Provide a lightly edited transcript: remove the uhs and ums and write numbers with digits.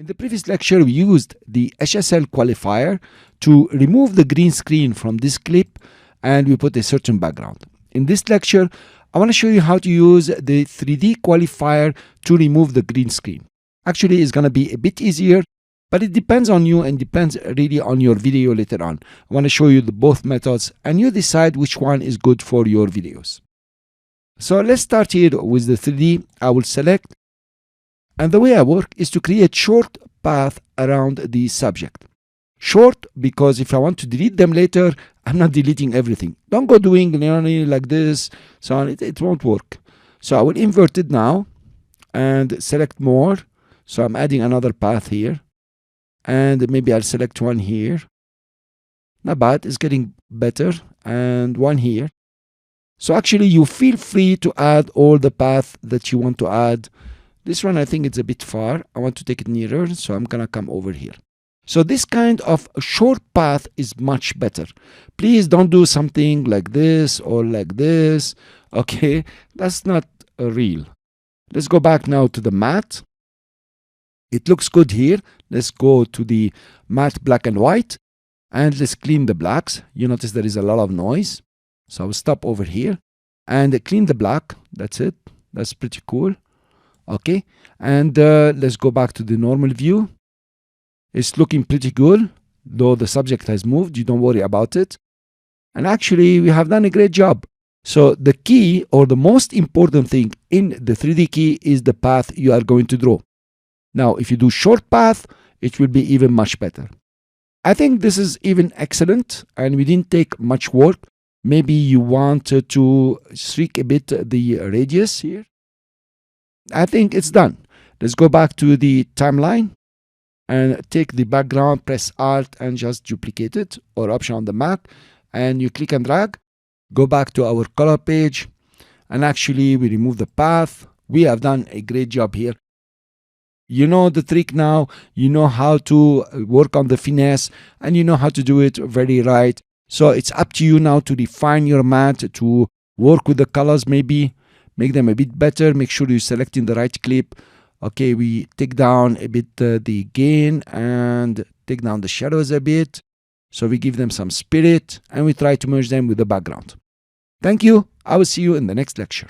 In the previous lecture, we used the HSL qualifier to remove the green screen from this clip, and we put a certain background. In this lecture, I want to show you how to use the 3D qualifier to remove the green screen. Actually, it's going to be a bit easier, but it depends on you and depends really on your video later on. I want to show you both methods, and you decide which one is good for your videos. So let's start here with the 3D. I will select, and the way I work is to create short path around the subject. Short because if I want to delete them later, I'm not deleting everything. Don't go doing like this, so it won't work. So I will invert it now and select more. So I'm adding another path here, and maybe I'll select one here. Not bad, it's getting better, and one here. So actually you feel free to add all the path that you want to add. This one I think it's a bit far. I want to take it nearer, so I'm gonna come over here. So this kind of short path is much better. Please don't do something like this or like this. Okay, that's not real. Let's go back now to the matte. It looks good here. Let's go to the matte black and white, and let's clean the blacks. You notice there is a lot of noise. So I'll stop over here and clean the black. That's it. That's pretty cool. Okay, and let's go back to the normal view. It's looking pretty good, though the subject has moved. You don't worry about it. And actually, we have done a great job. So the key, or the most important thing in the 3D key, is the path you are going to draw. Now, if you do short path, it will be even much better. I think this is even excellent, and we didn't take much work. Maybe you want to shrink a bit the radius here. I think it's done. Let's go back to the timeline and take the background, press Alt and just duplicate it, or Option on the Mac, and you click and drag. Go back to our color page, and actually we remove the path. We have done a great job here. You know the trick now. You know how to work on the finesse, and you know how to do it very right. So it's up to you now to refine your matte, to work with the colors, maybe make them a bit better. Make sure you're selecting the right clip. Okay, we take down a bit the gain and take down the shadows a bit. So we give them some spirit, and we try to merge them with the background. Thank you. I will see you in the next lecture.